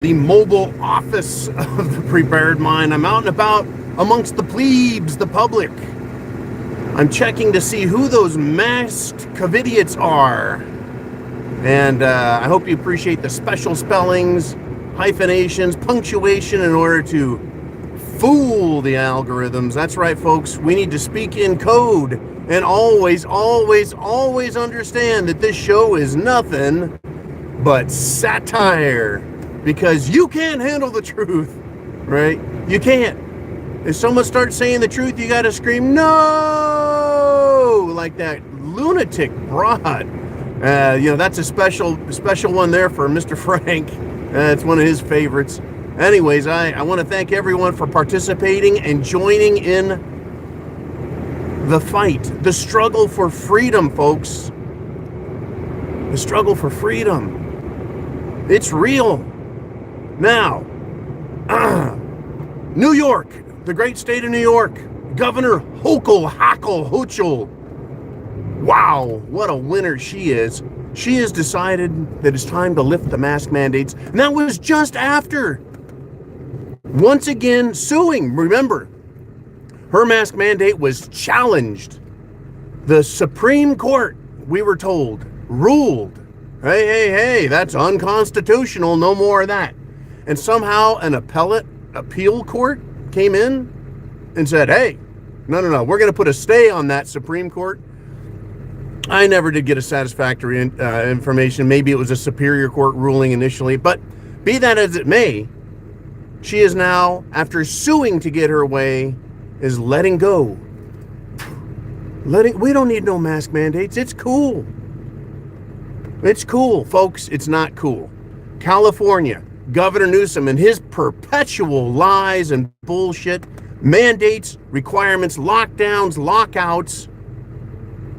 the mobile office of the Prepared Mind. I'm out and about amongst the plebes, the public. I'm checking to see who those masked covidiots are. And I hope you appreciate the special spellings, hyphenations, punctuation in order to fool the algorithms. That's right, folks. We need to speak in code and always, always, always understand that this show is nothing but satire, because you can't handle the truth, right? You can't. If someone starts saying the truth, you got to scream, no, like that lunatic broad. That's a special one there for Mr. Frank. It's one of his favorites. Anyways, I want to thank everyone for participating and joining in the fight, the struggle for freedom, folks. The struggle for freedom. It's real. Now, New York, the great state of New York, Governor Hochul. Wow, what a winner she is. She has decided that it's time to lift the mask mandates. And that was just after, once again, suing. Remember, her mask mandate was challenged. The Supreme Court, we were told, ruled, hey, that's unconstitutional, no more of that. And somehow an appeal court came in and said, hey, no, we're going to put a stay on that Supreme Court. I never did get a satisfactory information. Maybe it was a Superior Court ruling initially, but be that as it may, she is now, after suing to get her way, is letting go. We don't need no mask mandates. It's cool. It's cool, folks. It's not cool. California, Governor Newsom and his perpetual lies and bullshit, mandates, requirements, lockdowns, lockouts.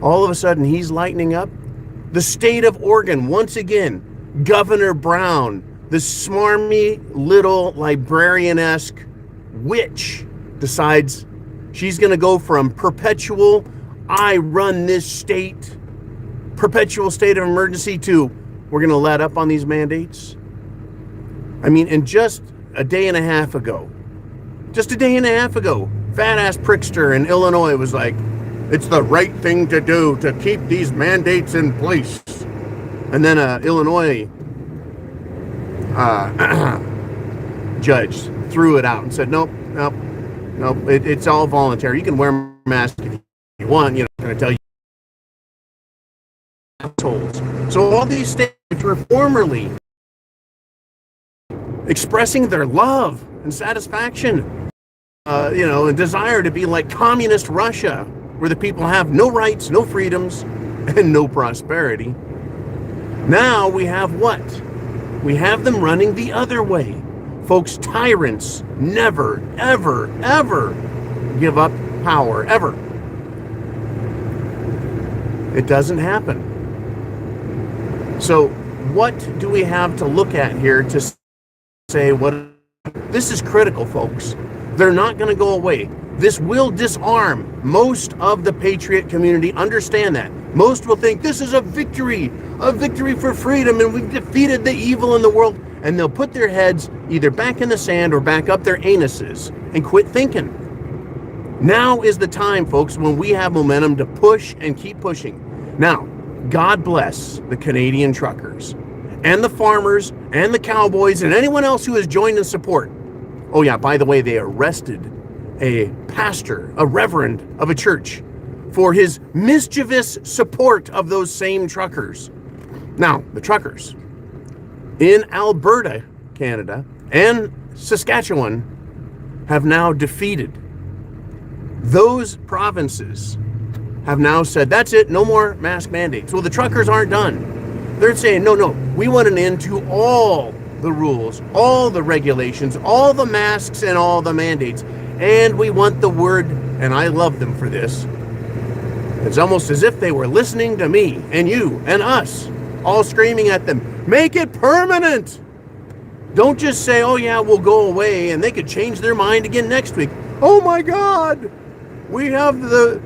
All of a sudden, he's lightening up. The state of Oregon, once again, Governor Brown, the smarmy little librarian-esque witch, decides she's going to go from perpetual, I run this state, perpetual state of emergency to we're going to let up on these mandates. I mean, and just a day and a half ago, fat-ass prickster in Illinois was like, it's the right thing to do to keep these mandates in place. And then Illinois judge threw it out and said, nope, it's all voluntary. You can wear a mask if you want. You're not going to tell you. Assholes. So all these states were formerly expressing their love and satisfaction, and desire to be like communist Russia, where the people have no rights, no freedoms, and no prosperity. Now we have what? We have them running the other way. Folks, tyrants never, ever, ever give up power, ever. It doesn't happen. So what do we have to look at here to say what? This is critical, folks. They're not going to go away. This will disarm most of the patriot community. Understand that. Most will think this is a victory for freedom, and we've defeated the evil in the world. And they'll put their heads either back in the sand or back up their anuses and quit thinking. Now is the time, folks, when we have momentum to push and keep pushing. Now, God bless the Canadian truckers and the farmers and the cowboys and anyone else who has joined in support. Oh yeah, by the way, they arrested a pastor, a reverend of a church, for his mischievous support of those same truckers. Now, the truckers in Alberta, Canada, and Saskatchewan have now defeated. Those provinces have now said, that's it, no more mask mandates. Well, the truckers aren't done. They're saying, no, we want an end to all the rules, all the regulations, all the masks, and all the mandates. And we want the word, and I love them for this. It's almost as if they were listening to me and you and us, all screaming at them, make it permanent. Don't just say, oh yeah, we'll go away, and they could change their mind again next week. Oh my God, we have the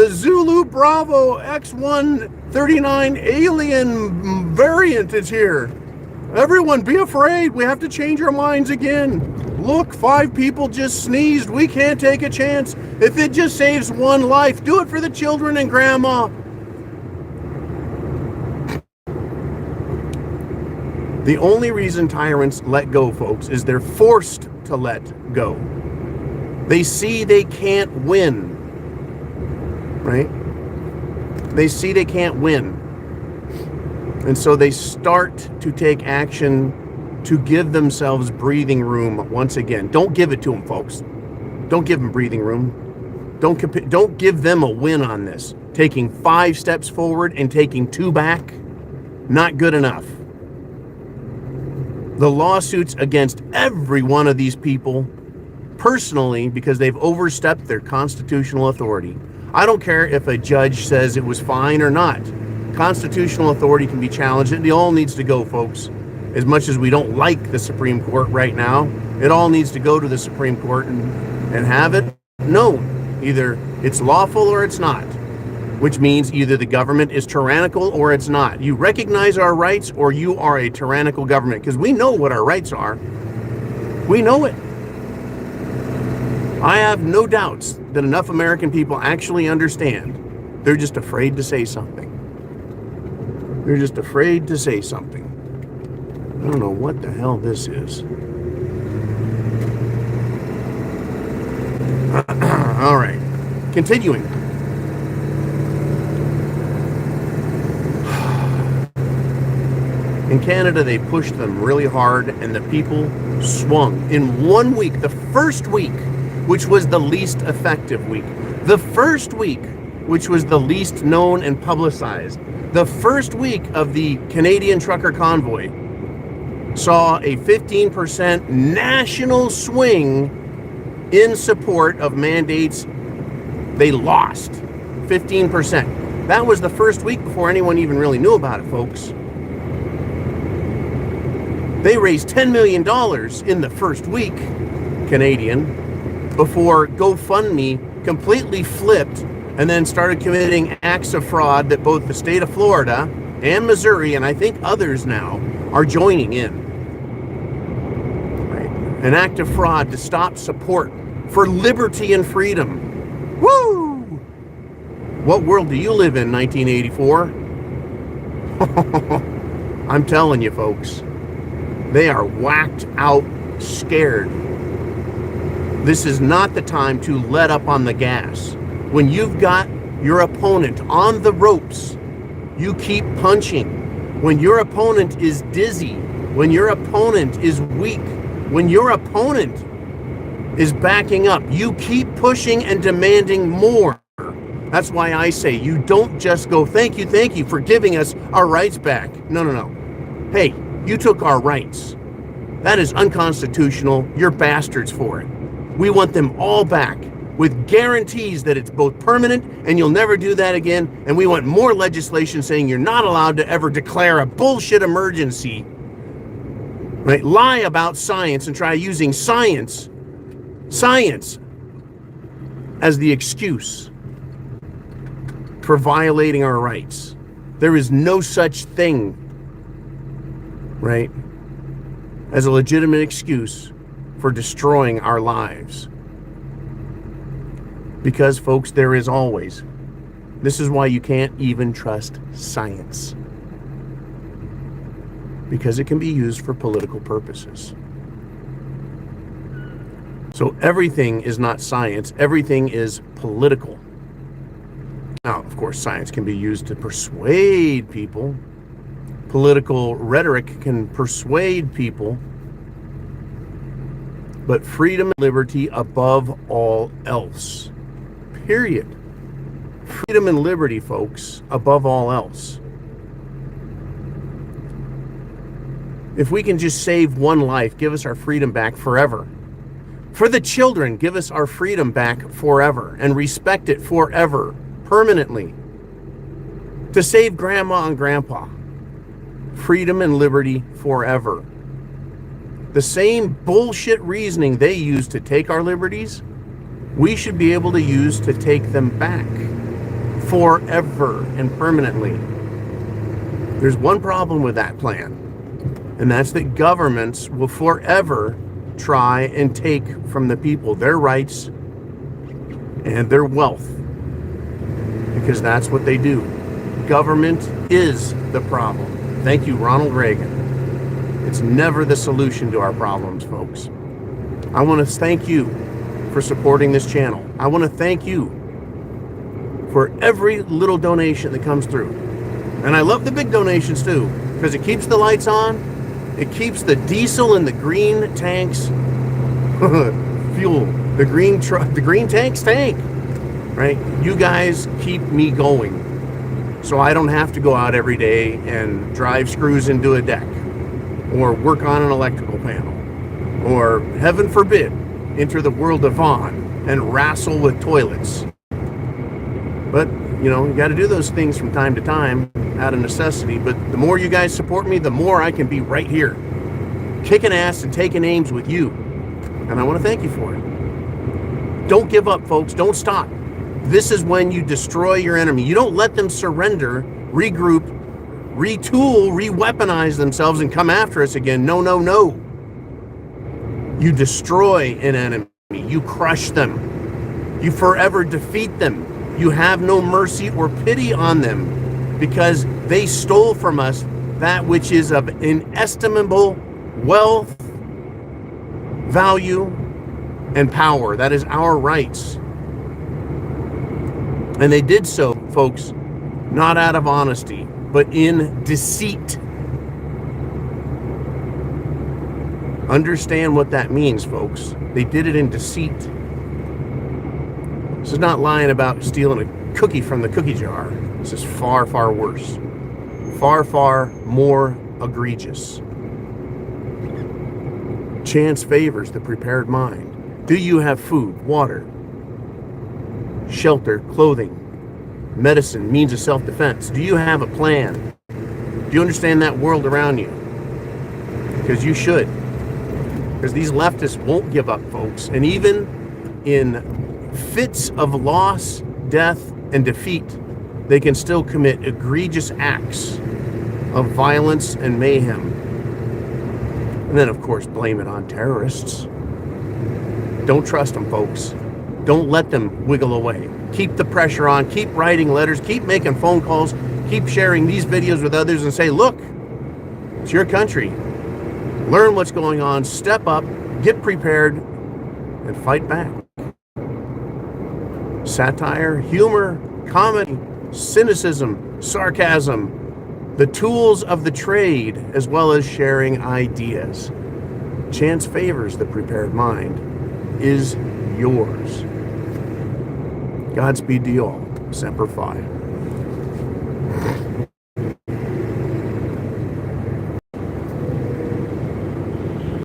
Zulu Bravo X139 alien variant is here. Everyone be afraid. We have to change our minds again. Look, 5 people just sneezed. We can't take a chance. If it just saves one life, do it for the children and grandma. The only reason tyrants let go, folks, is they're forced to let go. They see they can't win, right? They see they can't win. And so they start to take action to give themselves breathing room once again. Don't give it to them, folks. Don't give them breathing room. Don't give them a win on this. Taking 5 steps forward and taking 2 back, not good enough. The lawsuits against every one of these people personally, because they've overstepped their constitutional authority. I don't care if a judge says it was fine or not. Constitutional authority can be challenged. It all needs to go, folks. As much as we don't like the Supreme Court right now, it all needs to go to the Supreme Court and have it known. Either it's lawful or it's not, which means either the government is tyrannical or it's not. You recognize our rights or you are a tyrannical government, because we know what our rights are. We know it. I have no doubts that enough American people actually understand. They're just afraid to say something. They're just afraid to say something. I don't know what the hell this is. All right. Continuing. In Canada, they pushed them really hard, and the people swung. In 1 week, the first week, which was the least effective week, the first week, which was the least known and publicized, the first week of the Canadian trucker convoy saw a 15% national swing in support of mandates. They lost 15%. That was the first week before anyone even really knew about it, folks. They raised $10 million in the first week, Canadian, before GoFundMe completely flipped and then started committing acts of fraud that both the state of Florida and Missouri, and I think others now, are joining in. Right? An act of fraud to stop support for liberty and freedom. Woo! What world do you live in, 1984? I'm telling you, folks, they are whacked out, scared. This is not the time to let up on the gas. When you've got your opponent on the ropes, you keep punching. When your opponent is dizzy, when your opponent is weak, when your opponent is backing up, you keep pushing and demanding more. That's why I say you don't just go, thank you for giving us our rights back. No. Hey, you took our rights. That is unconstitutional. You're bastards for it. We want them all back, with guarantees that it's both permanent and you'll never do that again. And we want more legislation saying you're not allowed to ever declare a bullshit emergency, right? Lie about science and try using science as the excuse for violating our rights. There is no such thing, right, as a legitimate excuse for destroying our lives. Because, folks, there is always. This is why you can't even trust science. Because it can be used for political purposes. So everything is not science. Everything is political. Now, of course, science can be used to persuade people. Political rhetoric can persuade people. But freedom and liberty above all else. Period. Freedom and liberty, folks, above all else. If we can just save one life, give us our freedom back forever. For the children, give us our freedom back forever and respect it forever, permanently. To save grandma and grandpa, freedom and liberty forever. The same bullshit reasoning they use to take our liberties, we should be able to use to take them back forever and permanently. There's one problem with that plan, And that's that governments will forever try and take from the people their rights and their wealth, because that's what they do. Government is the problem. Thank you, Ronald Reagan. It's never the solution to our problems, folks. I want to thank you for supporting this channel. I want to thank you for every little donation that comes through. And I love the big donations too, because it keeps the lights on, it keeps the diesel and the green tanks fuel, the green tanks tank, right? You guys keep me going, so I don't have to go out every day and drive screws into a deck, or work on an electrical panel, or heaven forbid, enter the world of Vaughn and wrestle with toilets. But, you know, you got to do those things from time to time out of necessity. But the more you guys support me, the more I can be right here, kicking ass and taking names with you. And I want to thank you for it. Don't give up, folks. Don't stop. This is when you destroy your enemy. You don't let them surrender, regroup, retool, re-weaponize themselves and come after us again. No, no, no. You destroy an enemy. You crush them. You forever defeat them. You have no mercy or pity on them, because they stole from us that which is of inestimable wealth, value, and power. That is our rights. And they did so, folks, not out of honesty, but in deceit. Understand what that means, folks. They did it in deceit. This is not lying about stealing a cookie from the cookie jar. This is far, far worse. Far, far more egregious. Chance favors the prepared mind. Do you have food, water, shelter, clothing, medicine, means of self-defense? Do you have a plan? Do you understand that world around you? Because you should. Because these leftists won't give up, folks. And even in fits of loss, death, and defeat, they can still commit egregious acts of violence and mayhem. And then, of course, blame it on terrorists. Don't trust them, folks. Don't let them wiggle away. Keep the pressure on. Keep writing letters. Keep making phone calls. Keep sharing these videos with others and say, look, it's your country. Learn what's going on. Step up. Get prepared. And fight back. Satire, humor, comedy, cynicism, sarcasm, the tools of the trade, as well as sharing ideas. Chance favors the prepared mind is yours. Godspeed to you all. Semper Fi.